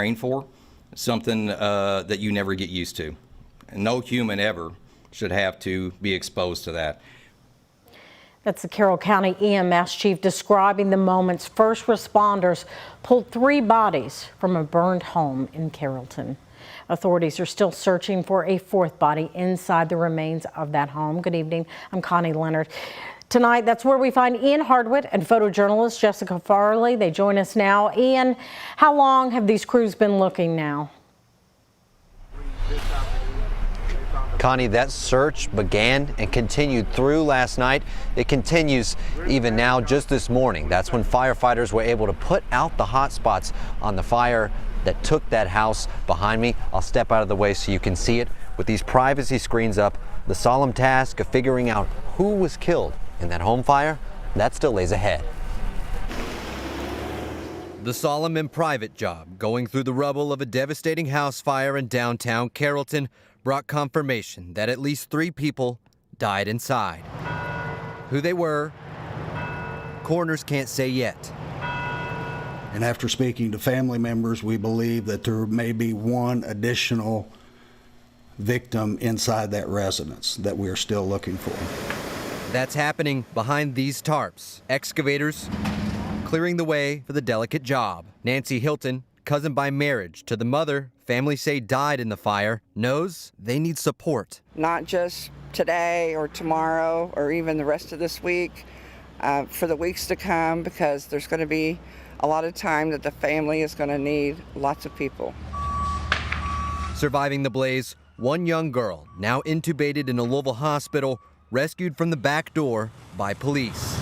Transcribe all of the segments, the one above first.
trained for, something that you never get used to. And no human ever should have to be exposed to that. That's the Carroll County EMS chief describing the moments first responders pulled 3 bodies from a burned home in Carrollton. Authorities are still searching for a 4th body inside the remains of that home. Good evening. I'm Connie Leonard. Tonight, that's where we find Ian Hardwitt and photojournalist Jessica Farley. They join us now. Ian, how long have these crews been looking now? Connie, that search began and continued through last night. It continues even now, just this morning. That's when firefighters were able to put out the hot spots on the fire that took that house behind me. I'll step out of the way so you can see it. With these privacy screens up, the solemn task of figuring out who was killed in that home fire, that still lays ahead. The solemn and private job, going through the rubble of a devastating house fire in downtown Carrollton, brought confirmation that at least 3 people died inside. Who they were, coroners can't say yet. And after speaking to family members, we believe that there may be 1 additional victim inside that residence that we are still looking for. That's happening behind these tarps. Excavators clearing the way for the delicate job. Nancy Hilton, cousin by marriage to the mother family say died in the fire, knows they need support. Not just today or tomorrow or even the rest of this week, for the weeks to come, because there's going to be a lot of time that the family is going to need lots of people. Surviving the blaze, 1 young girl, now intubated in a Louisville hospital, rescued from the back door by police.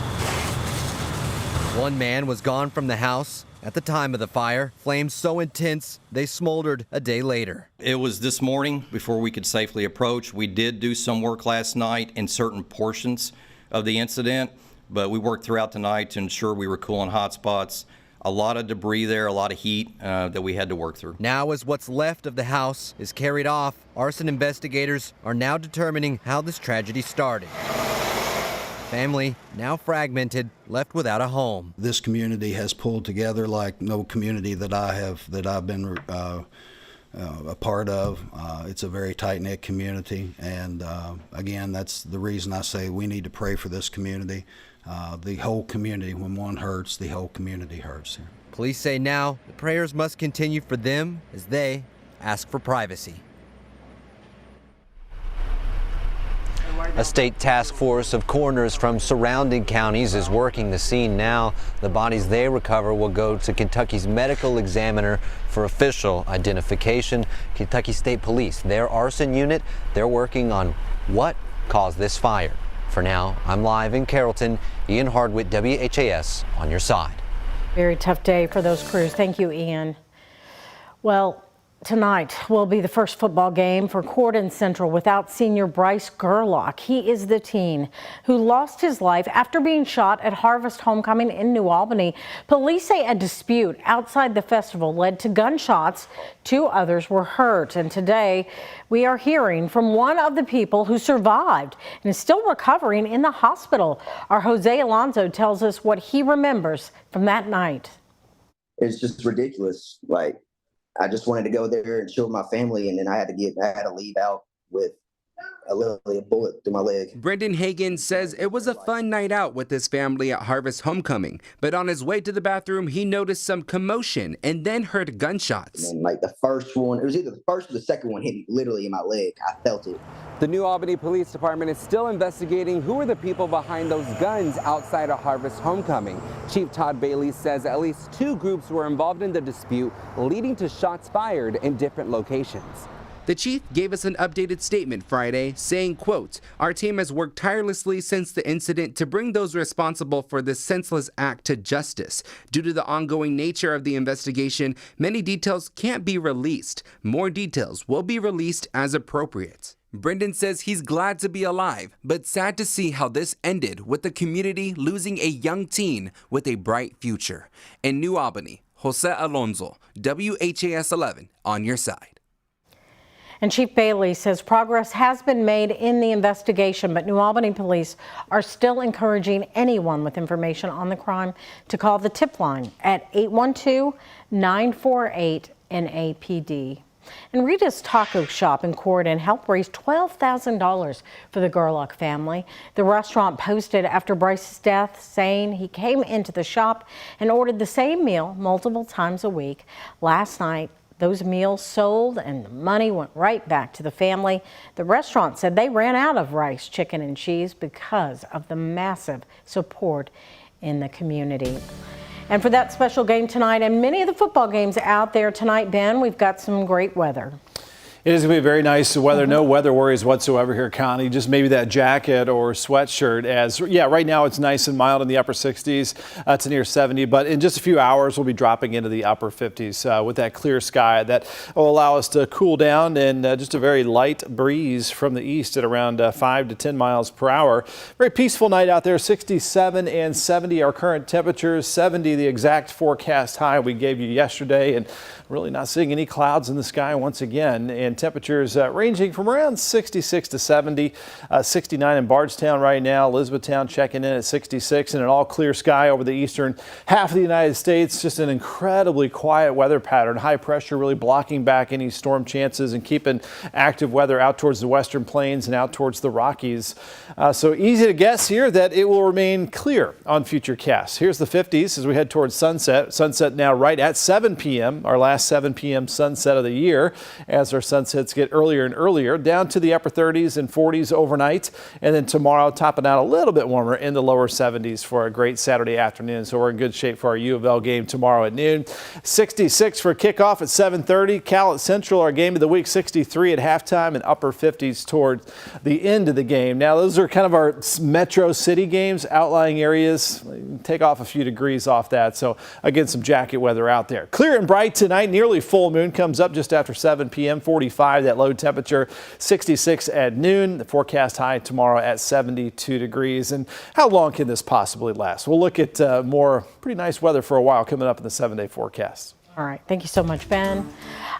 1 man was gone from the house at the time of the fire. Flames so intense, they smoldered a day later. It was this morning before we could safely approach. We did do some work last night in certain portions of the incident, but we worked throughout the night to ensure we were cooling hot spots. A lot of debris there, a lot of heat that we had to work through. Now, as what's left of the house is carried off, arson investigators are now determining how this tragedy started. Family now fragmented, left without a home. This community has pulled together like no community that I've been a part of. It's a very tight-knit community, and again, that's the reason I say we need to pray for this community. The whole community, when one hurts, the whole community hurts. Police say now the prayers must continue for them as they ask for privacy. A state task force of coroners from surrounding counties is working the scene now. The bodies they recover will go to Kentucky's medical examiner for official identification. Kentucky State Police, their arson unit, they're working on what caused this fire. For now, I'm live in Carrollton. Ian Hardwitt, WHAS, on your side. Very tough day for those crews. Thank you, Ian. Well, tonight will be the first football game for Cordon Central without senior Bryce Gerlach. He is the teen who lost his life after being shot at Harvest Homecoming in New Albany. Police say a dispute outside the festival led to gunshots. 2 others were hurt. And today we are hearing from one of the people who survived and is still recovering in the hospital. Our Jose Alonso tells us what he remembers from that night. It's just ridiculous. Like, I just wanted to go there and chill with my family, and then I had to leave out with literally a bullet through my leg. Brendan Hagan says it was a fun night out with his family at Harvest Homecoming, but on his way to the bathroom, he noticed some commotion and then heard gunshots. And like the first one, it was either the first or the second one hit me literally in my leg. I felt it. The New Albany Police Department is still investigating who are the people behind those guns outside of Harvest Homecoming. Chief Todd Bailey says at least 2 groups were involved in the dispute, leading to shots fired in different locations. The chief gave us an updated statement Friday saying, quote, "Our team has worked tirelessly since the incident to bring those responsible for this senseless act to justice. Due to the ongoing nature of the investigation, many details can't be released. More details will be released as appropriate." Brendan says he's glad to be alive, but sad to see how this ended with the community losing a young teen with a bright future. In New Albany, Jose Alonso, WHAS 11 on your side. And Chief Bailey says progress has been made in the investigation, but New Albany police are still encouraging anyone with information on the crime to call the tip line at 812-948 NAPD. And Rita's Taco Shop in Corydon helped raise $12,000 for the Gerlach family. The restaurant posted after Bryce's death, saying he came into the shop and ordered the same meal multiple times a week. Last night, those meals sold and the money went right back to the family. The restaurant said they ran out of rice, chicken, and cheese because of the massive support in the community. And for that special game tonight and many of the football games out there tonight, Ben, we've got some great weather. It is going to be very nice weather. No weather worries whatsoever here, Connie. Just maybe that jacket or sweatshirt. Right now it's nice and mild in the upper 60s to near 70, but in just a few hours we'll be dropping into the upper 50s with that clear sky that will allow us to cool down, and just a very light breeze from the east at around 5 to 10 miles per hour. Very peaceful night out there. 67 and 70 our current temperatures. 70 the exact forecast high we gave you yesterday, and really not seeing any clouds in the sky once again. And temperatures ranging from around 66 to 70, 69 in Bardstown right now, Elizabethtown checking in at 66, and an all clear sky over the eastern half of the United States. Just an incredibly quiet weather pattern. High pressure really blocking back any storm chances and keeping active weather out towards the western plains and out towards the Rockies. So easy to guess here that it will remain clear on future casts. Here's the 50s as we head towards sunset. Sunset now right at 7 p.m. Our last 7 p.m. sunset of the year, as our sunsets get earlier and earlier, down to the upper 30s and 40s overnight, and then tomorrow topping out a little bit warmer in the lower 70s for a great Saturday afternoon. So we're in good shape for our U of L game tomorrow at noon. 66 for kickoff at 7:30. Cal at Central, our game of the week, 63 at halftime, and upper 50s toward the end of the game. Now those are kind of our metro city games. Outlying areas take off a few degrees off that, so again some jacket weather out there. Clear and bright tonight. Nearly full moon comes up just after 7 p.m. 45 that low temperature. 66 at noon. The forecast high tomorrow at 72 degrees. And how long can this possibly last? We'll look at more pretty nice weather for a while coming up in the 7-day forecast. All right. Thank you so much, Ben.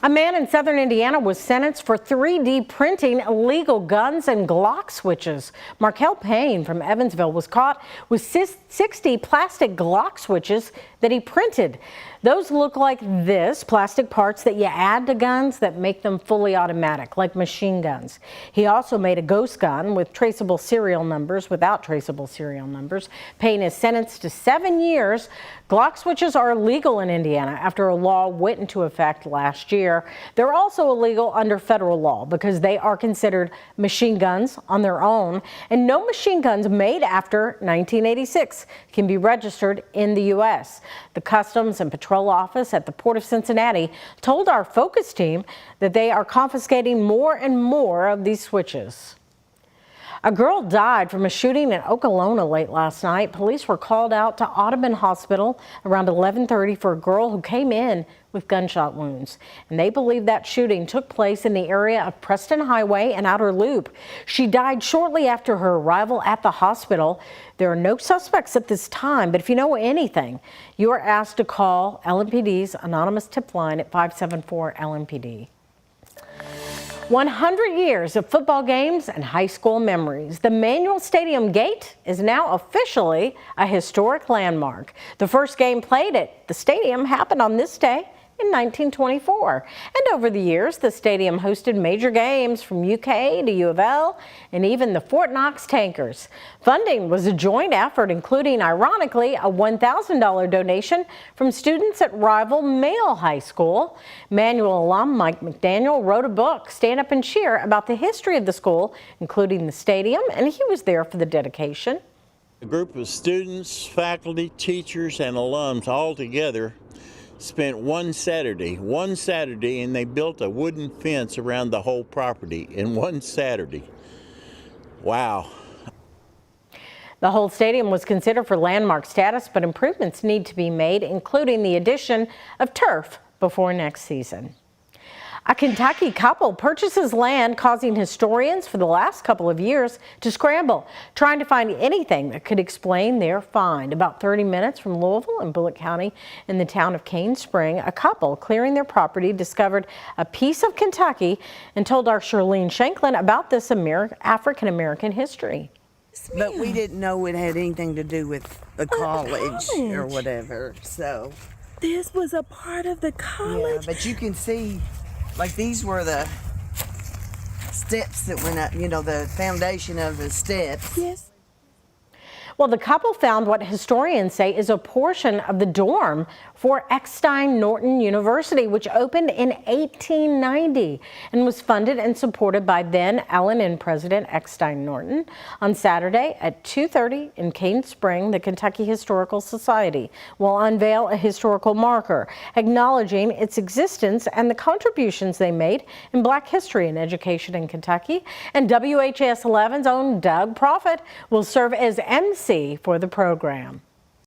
A man in southern Indiana was sentenced for 3D printing illegal guns and Glock switches. Markel Payne from Evansville was caught with 60 plastic Glock switches that he printed. Those look like this, plastic parts that you add to guns that make them fully automatic, like machine guns. He also made a ghost gun with traceable serial numbers without traceable serial numbers. Payne is sentenced to 7 years. Glock switches are illegal in Indiana after a law went into effect last year. They're also illegal under federal law because they are considered machine guns on their own, and no machine guns made after 1986 can be registered in the U.S. The Customs and Patrol Office at the Port of Cincinnati told our focus team that they are confiscating more and more of these switches. A girl died from a shooting in Okolona late last night. Police were called out to Audubon Hospital around 11:30 for a girl who came in with gunshot wounds. And they believe that shooting took place in the area of Preston Highway and Outer Loop. She died shortly after her arrival at the hospital. There are no suspects at this time, but if you know anything, you are asked to call LMPD's anonymous tip line at 574-LMPD. 100 years of football games and high school memories. The Manual Stadium Gate is now officially a historic landmark. The first game played at the stadium happened on this day in 1924. And over the years, the stadium hosted major games from UK to U of L and even the Fort Knox Tankers. Funding was a joint effort, including, ironically, a $1,000 donation from students at rival Male High School. Manual alum Mike McDaniel wrote a book, Stand Up and Cheer, about the history of the school, including the stadium, and he was there for the dedication. A group of students, faculty, teachers, and alums all together spent one Saturday, and they built a wooden fence around the whole property in one Saturday. Wow. The whole stadium was considered for landmark status, but improvements need to be made, including the addition of turf before next season. A Kentucky couple purchases land, causing historians for the last couple of years to scramble, trying to find anything that could explain their find. About 30 minutes from Louisville and Bullitt County in the town of Cane Spring, a couple clearing their property discovered a piece of Kentucky and told our Charlene Shanklin about this African-American history. But we didn't know it had anything to do with the college or whatever, so. This was a part of the college. Yeah, but you can see, like, these were the steps that went up, you know, the foundation of the steps. Yes. Well, the couple found what historians say is a portion of the dorm for Eckstein Norton University, which opened in 1890 and was funded and supported by then L&N President Eckstein Norton. On Saturday at 2:30 in Cane Spring, the Kentucky Historical Society will unveil a historical marker acknowledging its existence and the contributions they made in Black history and education in Kentucky. And WHAS 11's own Doug Proffitt will serve as MC for the program.